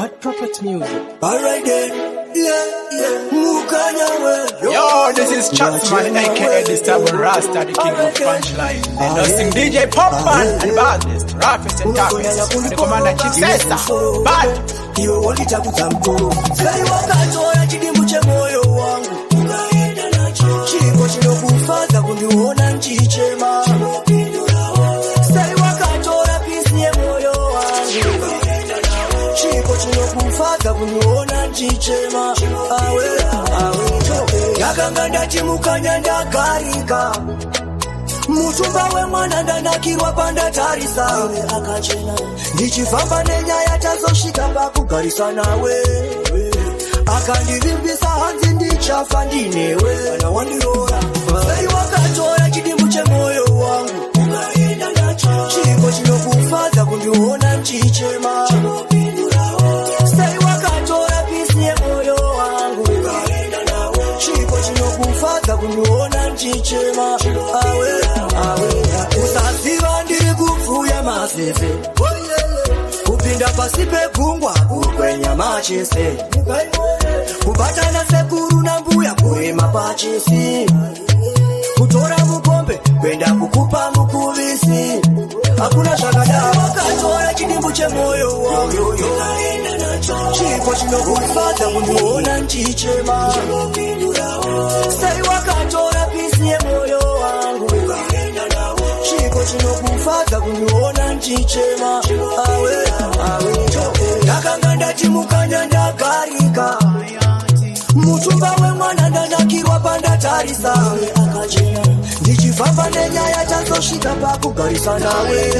Hot Prophet Music. Alright then, Yo, this is Chatsman, aka the Stubborn Rasta, the king of punchline. And hosting DJ Popman and Badness, Roughest and Toughest, and the commander chief says Bad. You want it up with some cool. Say what I told you, Chidimuche moyo wangu. Chico chino kufaza kundiona nchichema. Say what I told you, peace ye moyo wangu. Chico chino kufaza kundiona nchichema. Awe. Yakanganda chimukanya ndakarika. Mutumba we mwana ndanakirwa panda tarisa. Akachena ndichifamba nenyaya tazoshika pakugarisa nawe. Akandivimbisa hanzi ndichafa ndinewe. Ana wandirora sai wakatora chidimuche moyo wangu. Chiko chinokufaza kundiona nchichema. Sai wakatora pisi ye moyo wangu. Chiko chinokufaza kundiona nchichema. Awe usaziva ndiri kufuya masefe. Kupinda pasi pegungwa kukwenya machese. Kubatana sekuru na mbuya kurema pachesi. Kutora mukombe kwenda kukupa mukuvisi. Hakuna shakada wakatora chidimbuche moyo wangu. Chiko chinokufaza kundiona nchichema. Sai wakatora pisi ye moyo wangu. Chiko chinokufaza kundiona nchichema. Awe nakanganda chimukanya ndakarika. Mutumba we mwana ndanakirwa panda tarisa. Akachena ndichifamba nenyaya tazoshika pakugarisa nawe.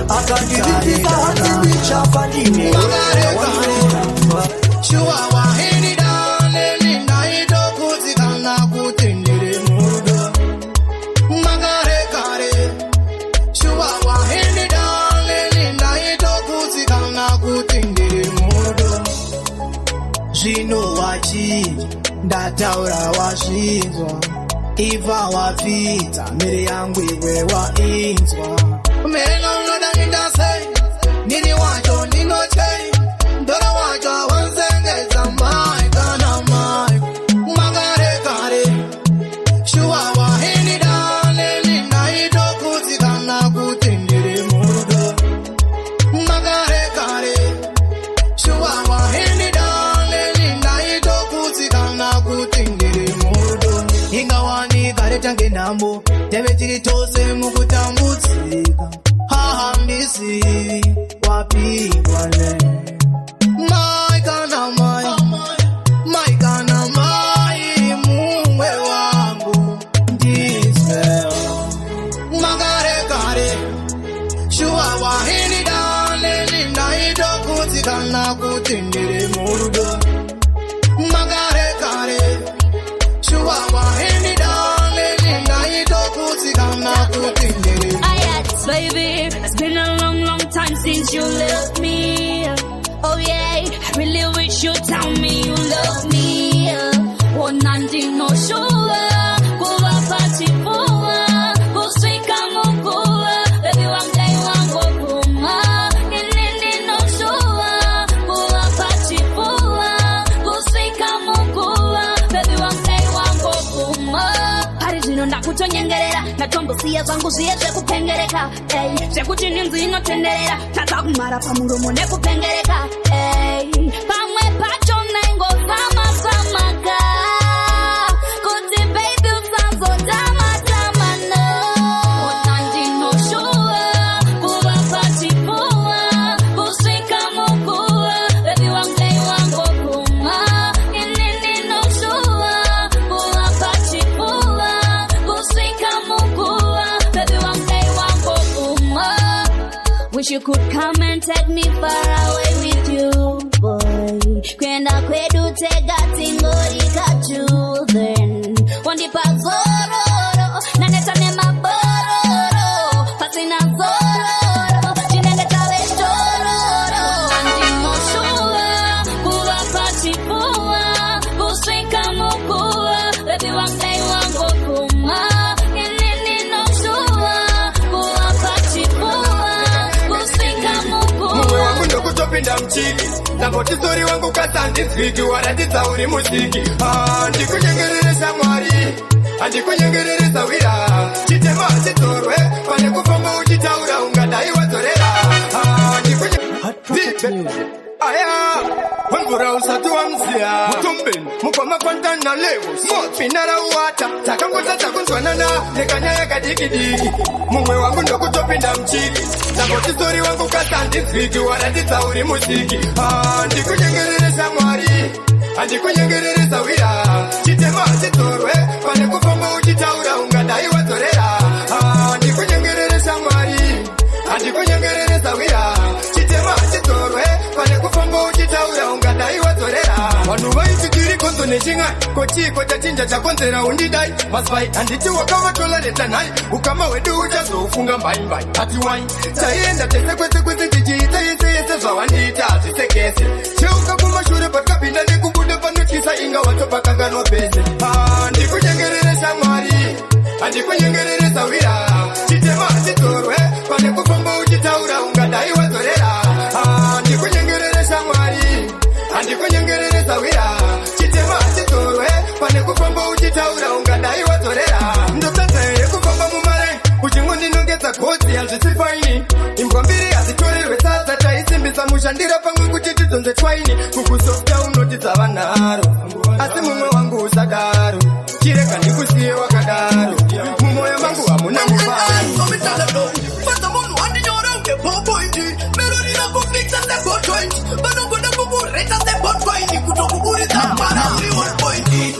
Akandivimbisa hanzi ndichafa ndinewe. Shua wahini dale ninaito kutikana kutindire murudo. Magare kare. Shua wahini dale ninaito kutikana kutindire murudo. Zino wachi ndataura washinzwa. Iva wapita mere yangu iwe wainzwa. Mere nonoda nindase nini wacho ninoche. Dora wacho wanzengeza mai kana mai. Magare kare. Shua wahini dale ninaito kutikana kutindire murudo. Magare kare. Shua wahini dale ninaito kutikana kutindire murudo. Ingawani kare tange nambo. Tebe chiri tose mukutambutsika. Hahandisi wapi wane. Maikana mai mume wangu ndisel. Magare kare. Shua wahini dale ninaito kutikana kutindire murudo. Magare kare. Shua wahini dale ninaito kutikana kutindire murudo. Baby, it's been a long, long time since you left me. Oh yeah, I really wish you'd tell me you love me. One nothing no sure. Kuva pati poa, kusika mukua. Baby one day one go kuma. Inini no sure. Kuva pati poa, kusika mukua. Baby one day one go kuma. Harijino nakutonyengerera, natombo siya zangu siya kupengereka. Hey, sekuti nzino tenderera, tata kumara pamuromo nekupengereka. Hey, pamwe pacho nengo sama samaka. Kuti baby usanzo tama tama no. Otandi no shua, kuva pati poa, kusika mukua. Baby one day wango kuma. Inini no shua, kuva pati poa, kusika mukua. Baby one day wango kuma. Wish you could come and take me far away with you, boy. Kwenda kwedu tega tingori kachu then. Wandi pa zororo, naneta nema bororo. Pasina zororo, jinende tawe shororo. Andi moshua, kuwa pati pua, kusika mukua. Baby one day wango kuma. Inini no shua, kuwa pati pua, kusika mukua. Nangoti story wangu kasanditsviki waratidza uri musiki. Ndikunyengereresa Mwari, andikunyengereresa wira. Chitema chitorwe pane kufamba uchitaura ungadai wadzorera. Aya, wemvura usati wamziya mutumbeni mugwama kwantana levo pinara uwata takangota takunzwanana nekanyaya kadikidiki mumwe wangu ndokutopinda mchiki nangoti stori wangu kasanditsviki waratidza uri musiki. Ndikunyengereresa Mwari, andikunyengereresa wira. Chitema chitorwe pane kufamba uchitaura ungadai wadzorera. Ndikunyengereresa Mwari, andikunyengereresa wira. Chitema chitorwe pane kufamba uchitaura ungadai wadzorera. Vanhu vaitikiri konzo nechinga kochiko chachinja chakonzera undidai maspai handiti wakavatola netanhai ukama hwedu uchazoufunga mbaimbai ati wai taienda tese kwese kwese tichiita yese yese zvawandiita hazvisekese cheuka kumashure patakapinda nekubuda panotyisa inga watopakanganwa pese. Ndikunyengereresa Mwari, andikunyengereresa wira. Chitema chitorwe pane kufamba uchitaura ungadai wadzorera. Ndikunyengereresa Mwari, andikunyengereresa wira. Chitema chitorwe pane kufamba uchitaura ungadai wadzorera. Ndotadza here kufamba mumare uchingondinyongedza godzi hazvisi faini. Imbwa mbiri hadzitorerwe sadza taisimbisa mushandira pamwe kuti tidzonze twaini. Kukusofta unoti dzava nharo asi mumwe wangu usadaro. Chireka ndikusiye wakadaro mumwoyo mangu hamuna mufaro.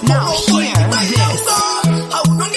Now hear this.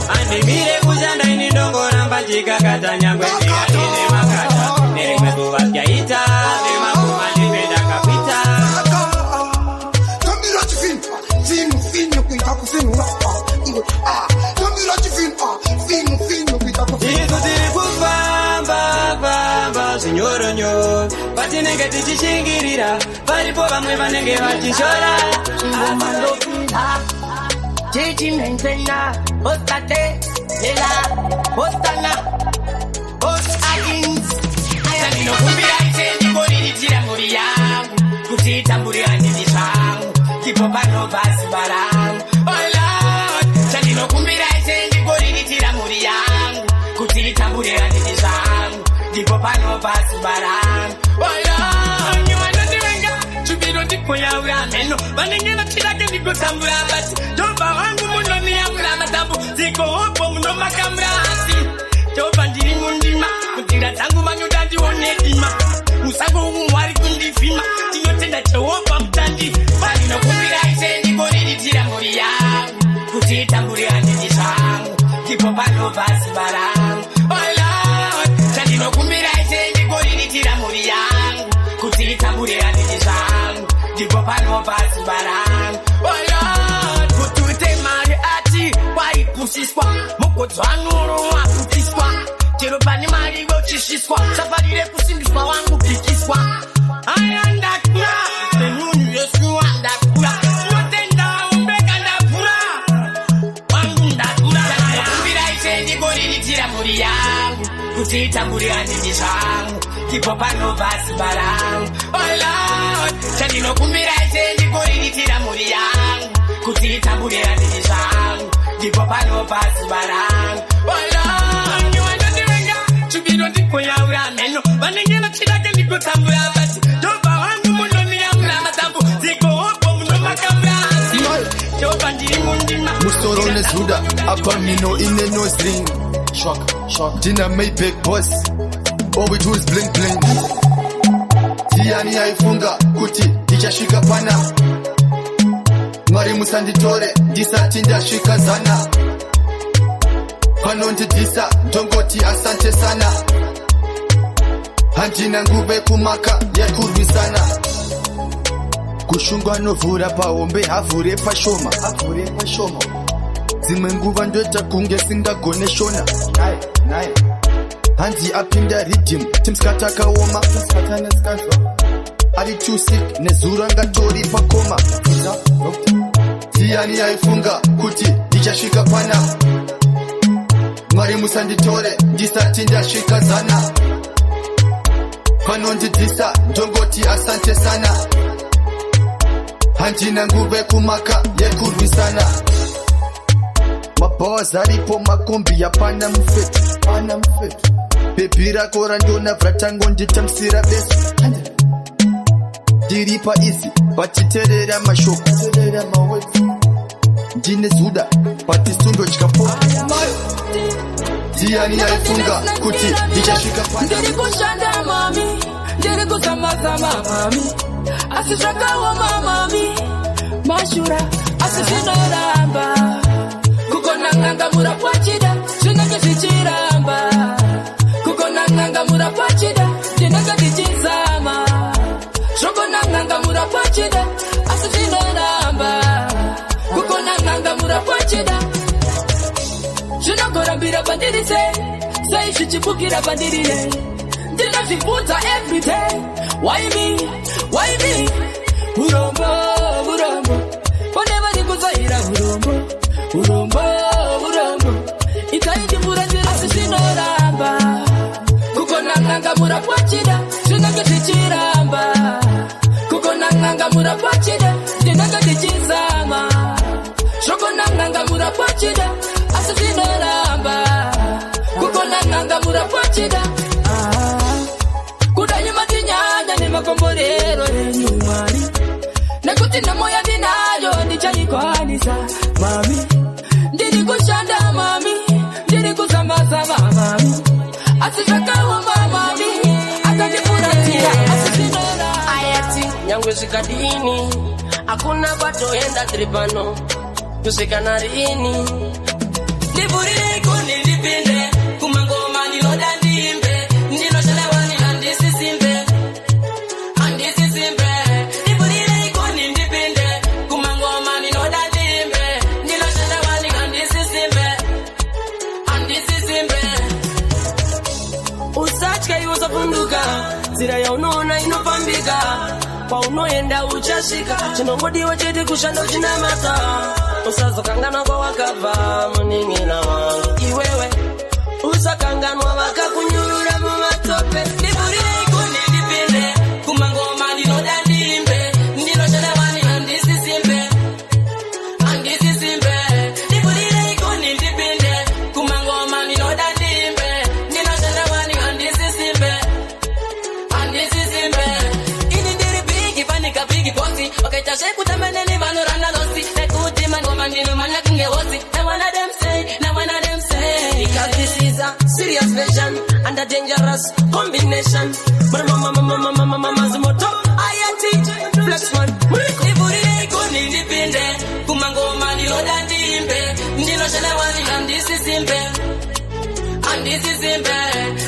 Andimire kushanda ini ndongoramba chikakata nyangwe ndikatine makata nerimwe zuva syaita nemaguma ndipenda kapita. Tomira chifini finu kuita kufinura tomira chifini finu kuita kufinura. Isu tiri kufamba zvinyoronyo patinenge tichishingirira paripo vamwe vanenge vachishora. Chichi mentena, ostate, lela, ostana, ostagins. Sandino kumbira itendi koriritira muri yangu kuti itamburi handiti zvangu kipo pano pasi barangu. Oh Lord, sandino kumbira itendi koriritira muri yangu kuti itamburi handiti zvangu kipo pano pasi barangu. Oh Lord, nyuwanondiwenga chubiro ndikoyaura meno vanenge vachirake ndikotambura basi jova wangu munoniyamura matambu ziko hopo munomakamurasi basi barangu. Oh Lord, chandinokumbira ise ndikoriritira muri yangu kuti itamburira ndini zvangu ndipo pano basi barangu. Oh Lord, kuti uite mari ati waipusiswa mugodzvanurwa kutiswa chero pane mari vochishiswa safarire kusimbiswa wangu pikiswa aya ndakura senyunyu yesu ndakura tinotenda umbeka ndakura wangu ndakura kumbira ise ndikoriritira muri yangu kuti itamburira ndini zvangu ndipo pano basi barangu. Oh Lord, chandinokumbira ise ndikoriritira muri yangu kuti itamburira ndini zvangu ndipo pano basi barangu. Oh Lord, niwanondivenga chubiro ndikoyaura meno vanenge vachidake ndikotambura basi jehova wangu munoniyamura matambo dzikohopo munomakambasi jehova ndiri mundima musoro nezuda apa mino ine nose ring shock dina Maybach boss all we do is bling bling. Tiani aifunga kuti tichashika pana Mwari musanditore ndisati ndashika zana panondidisa ndongoti asante sana handina nguve kumaka yakurwisana kushungwa novhura pahombe havhure pashoma dzimwe nguva ndoita kunge singagone shona hanzi apinda Riddim timskata kaoma ari too sick nezuro ngatori pakoma. Tiani aifunga kuti ndichasvika pana Mwari musanditore ndisati ndasvika zana panondidhisa ndongoti asante sana handina nguve kumaka yekurwisana mabawazi aripo makombi yapana mufetu bhebhi rako randona vratango nditamsira besu ndiri paizi vachiterera mashoko ndine zuda patistundotya po. Tiani aifunga kuti ndichasvika pana ndiri kushanda mami ndiri kuzamazama mami asi zvakaoma mami mashura asi zvinoramba kugona ngangamura pachida zvinenge zvichiramba kugona ngangamura pachida ndinenge ndichizama zvogona ngangamura pachida asi zvinoramba kugona ngangamura pachida zvinogorambira pandirise sei zvichibukira pandirire ndinozvibvunza everyday why me urombo pane vari kuzaira urombo itaindimvura ndiri asi zvinoramba kugona ngangamura pachida zvinenge zvichiramba kugona ngangamura pachida ndinenge ndichizama zvogona ngangamura pachida asi zvinoramba kugona ngangamura pachida kudanyuma tinyanya nemakomborero enyu Mwari nekuti nhamo yandinayo ndichaikwanisa mami ndiri kushanda mami ndiri kuzamazama mami asi zvakaoma mami akandifuratira asi zvinoramba ayati nyangwe zvikadini hakuna kwatoenda tiri pano kusvika narini ndivhurire ikoni ndipinde kumangoma ndinoda ndimbe ndinoshalewa handisisimbe ndivhurire ikoni ndipinde kumangoma ndinoda ndimbe ndinoshalewa handisisimbe usatya iwe usavhunduka nzira yaunoona inofambika paunoenda uchasvika chinongodiwa chete kushanda uchinamata usazokanganwa kwawakabva munin'ina wangu iwewe usakanganwa vakakunyurura mumatope ndivhurire ikoni ndipinde kumangoma ndinoda ndimbe ndinoshalewa handisisimbe ndivhurire ikoni ndipinde kumangoma ndinoda ndimbe ndinoshalewa handisisimbe ini ndiri bigi panika bigi bosi wakaita zvekutambaneni vanorana losi nekuti mangoma ndinomanya kunge hosi na one of them say because this is a serious version and a dangerous combination mazimoto ayati flexman ndivhurire ikoni ndipinde kumangoma ndinoda ndimbe ndinoshalewa handisisimbe ndisisimbe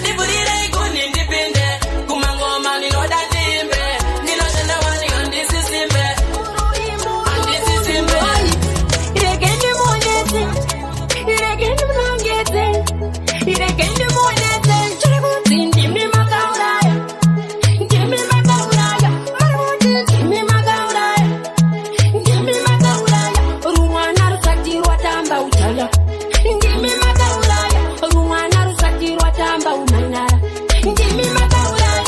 ndibudire ikuni ndipinde kumangoma ninoda ndimbe ndinoshanda wani ndisisimbe ndisisimbe irekendi monete irekendi mlongete irekendi monete chiri kuti ndimi makauraya marimuti ndimi makauraya rumwana rusati rwatamba ujaya ndimi makauraya rumwana rusati rwatamba umanyara ndimi makauraya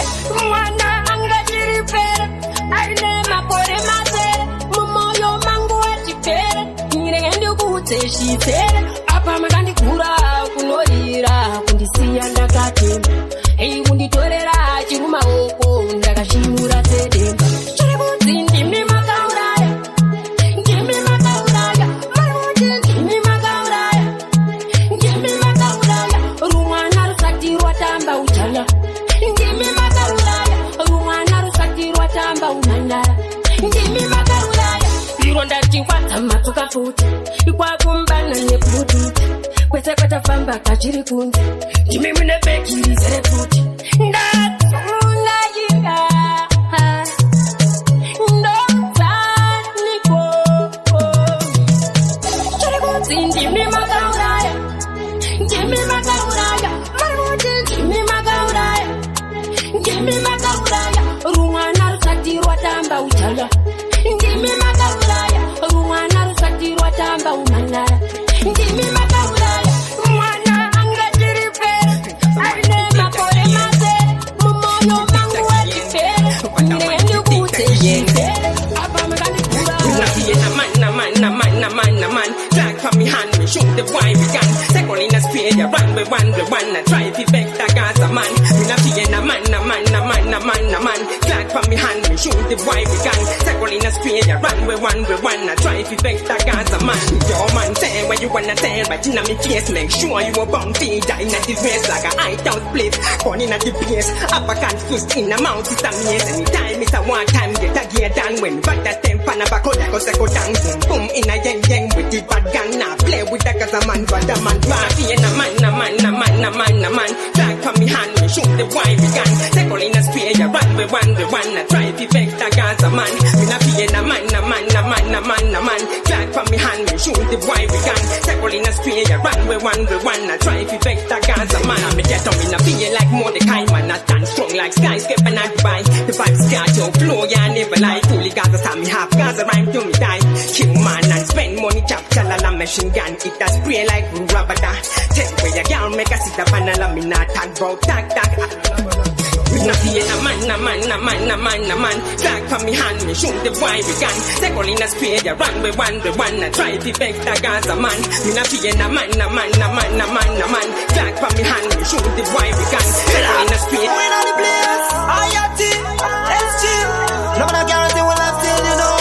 mwana angachiripere aine makore mazere mumoyo mangu wachipere nyirekendi kuutseshitere apa makandikura kunorira kundisiya ndakatemba ei kunditorera chirumaoko ndakashinura sedemba chiri kuti ndimi makauraya marimuti ndimi makauraya rumwana rusati rwatamba ujaya ndimi makauraya rumwana rusati rwatamba umanyara ndimi makauraya iro ndatiwadza matsoka futi ikwakumbana nebluetooth kwese kwatafamba kachiri kunze ndimi mune beki rizere futi ndatsungayika ndodzaniko chiri kuti ndimi makauraya marimuti ndimi makauraya rumwana rusati rwatamba ujaya ndimi makauraya rumwana rusati rwatamba umanyara ndimi makauraya mwana angachiripere aine makore mazere mumoyo mangu wachipere nyirekendi kuutseshitere apa makandikura man. Jack from me hand, me shoot the boy we can. Second in a spear, you run, we one. I try to back the gas a man. Me not fear a man. Jack from me hand, me shoot the boy we can. Second in a spear, you run, we one. I try to back the gas a man. Your man say where you wanna tell, but in a me face, make sure you a bounty. Die in the face like a high down split. Born in a the place, upper can't twist in a mouth. It's a maze. Anytime it's a one time, get a gear down. When back that temp and a back, go down. Boom in a yang with the bad gun. Now play with that cause a man, but a man. Party and a man. Jack from me hand, me shoot the boy we can. Second in a spear, you run, we one. I try to back the gas a man. Me not fear a man. Jack from me hand, me shoot the boy we can. Second in a spear, you run, we one. I try to back the gas a man. Me get on me not fear like Mordecai, man. I stand strong like skyscraper and I Dubai. The vibes got your flow, yeah, never lie. Fully got the time, me half gas a rhyme till me die. Kill man and spend money, chop chalala machine gun. It a spray like rubber dance. Take away your girl, make a sit up and allow me not talk about tack. We not fear a man. Jack from me hand, me shoot the boy we can. Second in a spear, you run, we one. I try to back the gas a man. Me not fear a man. Jack from me hand, me shoot the boy we can. Second in a spear. When all the players, IRT, SG, no man guarantee what I've seen, you know.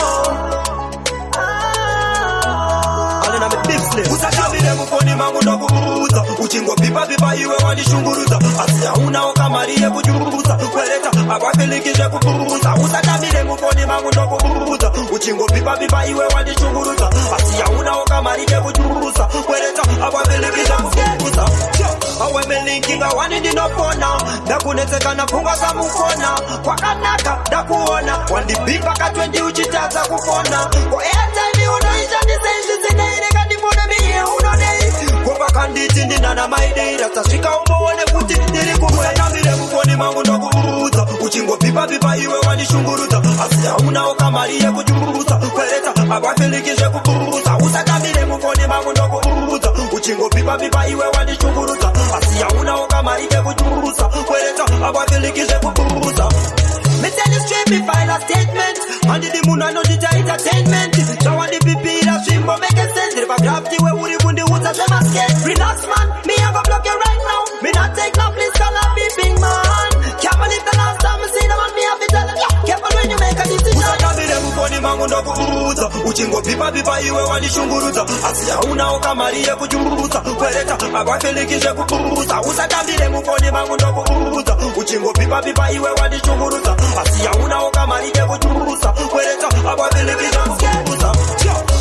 All in a big slip. Usakabile mukoni mangu ndo kuburuza. Uchingo pipa iwe wanishunguruza. Asia unaokamarie kujuruza. Kweleta akwapelekishe kuburuza. Usakabile mukoni mangu ndo kuburuza. Uchingo pipa iwe wanishunguruza. Asia unaokamarie kujuruza. Kweleta akwapelekishe kuburuza. Awe melinkinga wani dinopona. Dakuneteka na funga za mukona. Kwa kanaka dakuona. Wandipipa katwendi uchitaza kufona. Kwa airtime unaisha nisenshi zinaire kadifona miye unodei. Kwa kanditi ndina na maide. Ratashika umone kuti niri kumwena mire mukoni mangu ndo kuburuza. Uchingo pipa iwe wanishunguruza. Asia unaokamarie kujuruza. Kweleta akwapelekishe kuburuza. Usakabile mukoni mangu ndo kuburuza. Uchingo pipa iwe wanishunguruza. Asia unaokamarie kujuruza. Kweleta akwapelekishe kuburuza. Me tell you straight, me file a statement. And the moon I know the entertainment. So when the people that swim but make a sense. If I grab the way would the woods as them escape. Relax man, me I go block you right now. Me not take no please call a beeping man. Can't believe the last time me see them and me have to tell them. Careful when you make a decision. Usakabile mukoni mangu ndo kuburuza. Uchingo pipa iwe wanishunguruza. Asia unaokamarie kujuruza. Kweleta akwapelekishe kuburuza. Usakabile mukoni mangu ndo kuburuza. Uchingo pipa iwe wanishunguruza. Asia unaokamarie kujuruza. Kweleta akwapelekishe kuburuza.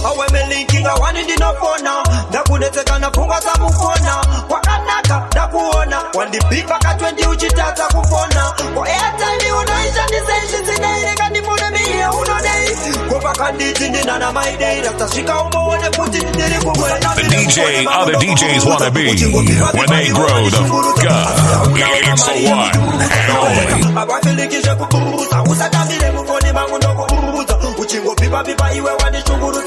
Awe melinkinga wani dinopona. Dakuneteka na funga za mukona. Kwa kanaka dakuona. wandipipa katwendi uchitata kufona kwa airtime unaisha ndisenshi zinaireka ndimune miye unodei kupa kanditi ndina na my day natashika umone kuti ndiri kumwena The DJ other DJs wanna be when they grow the fuck up. It's the one and only. Abafilikishe kubuza usatamile mungoni mangu ndo kubuza uchingo pipa pipa iwe wani chunguru